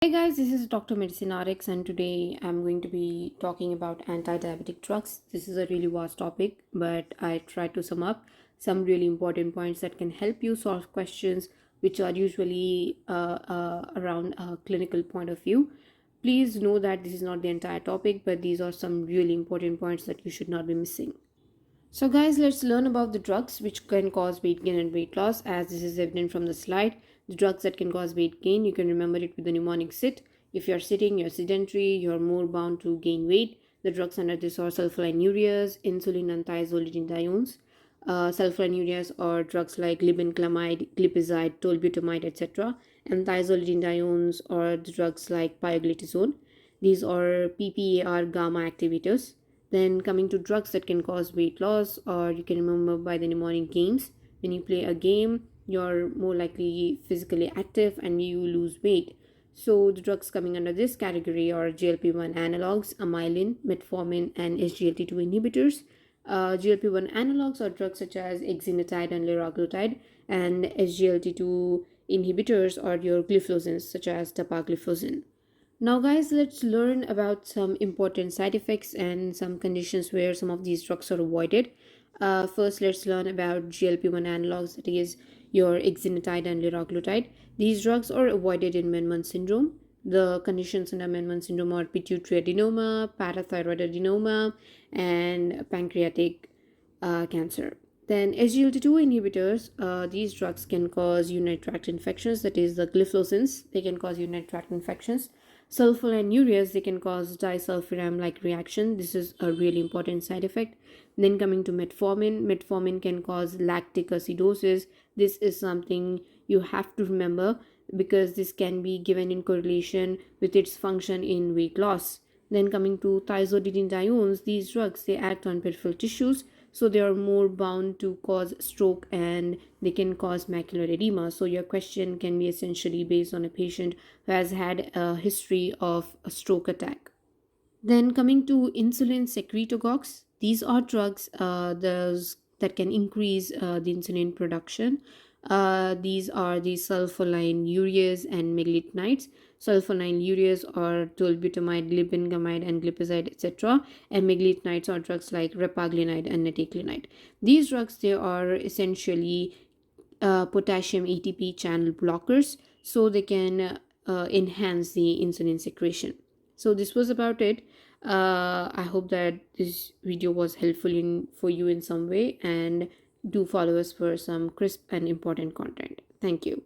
Hey guys, this is Dr. Medicine RX, and today I'm going to be talking about anti-diabetic drugs. This is a really vast topic, but I try to sum up some really important points that can help you solve questions which are usually around a clinical point of view. Please know that this is not the entire topic, but these are some really important points that you should not be missing. So guys, let's learn about the drugs which can cause weight gain and weight loss, as this is evident from the slide. The drugs that can cause weight gain, you can remember it with the mnemonic SIT. If you're sitting, you're sedentary, you're more bound to gain weight. The drugs under this are sulfonylureas, insulin and thiazolidinediones. Sulfonylureas are drugs like glibenclamide, glipizide, tolbutamide, etc. And thiazolidinediones are the drugs like pioglitazone. These are PPAR gamma activators. Then coming to drugs that can cause weight loss, or you can remember by the mnemonic games. When you play a game, you're more likely physically active and you lose weight. So the drugs coming under this category are GLP-1 analogs, amylin, metformin, and SGLT2 inhibitors. GLP-1 analogs are drugs such as exenatide and liraglutide, and SGLT2 inhibitors are your gliflozins such as dapagliflozin. Now, guys, let's learn about some important side effects and some conditions where some of these drugs are avoided. First, let's learn about GLP-1 analogs, that is your exenatide and liraglutide. These drugs are avoided in Meniere's syndrome. The conditions under Meniere's syndrome are pituitary adenoma, parathyroid adenoma, and pancreatic cancer. Then SGLT2 inhibitors, these drugs can cause urinary tract infections, that is the gliflozins, they can cause urinary tract infections. Sulfonylureas, they can cause disulfiram-like reaction. This is a really important side effect. Then coming to metformin, metformin can cause lactic acidosis. This is something you have to remember because this can be given in correlation with its function in weight loss. Then coming to thiazolidinediones, these drugs, they act on peripheral tissues, so they are more bound to cause stroke and they can cause macular edema. So your question can be essentially based on a patient who has had a history of a stroke attack. Then coming to insulin secretagogues, these are drugs those that can increase the insulin production. These are the sulfonylureas and meglitinides. Sulfonylureas are tolbutamide, glibenclamide, and glipizide, etc. And meglitinides are drugs like repaglinide and netaclinide. These drugs, they are essentially potassium ATP channel blockers, so they can enhance the insulin secretion. So this was about it. I hope that this video was helpful for you in some way, and do follow us for some crisp and important content. Thank you.